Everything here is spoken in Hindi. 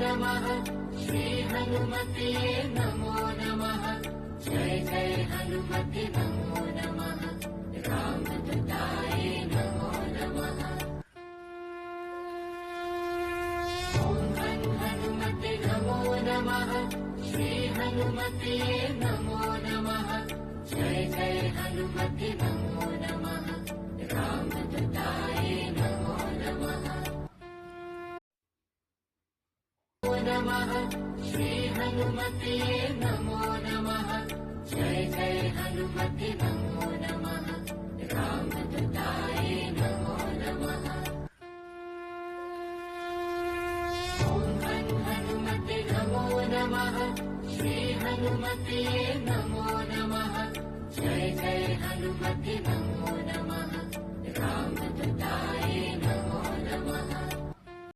नमः। श्री हनुमते नमो नमः। जय जय हनुमते नमो नमः। रामदूताय नमो नमः। ॐ हनुमते नमो नमः। श्री हनुमते नमो नमः। जय जय हनुमते नमो नमः। रामदूताय नमो नमः। नमः। श्री हनुमते नमो नमः। जय जय हनुमते नमो नमः। रामदूताय नमो नमः। ॐ हनुमते नमो नमः। श्री हनुमते नमो नमः। जय जय हनुमते नमो नमः। रामदूताय नमो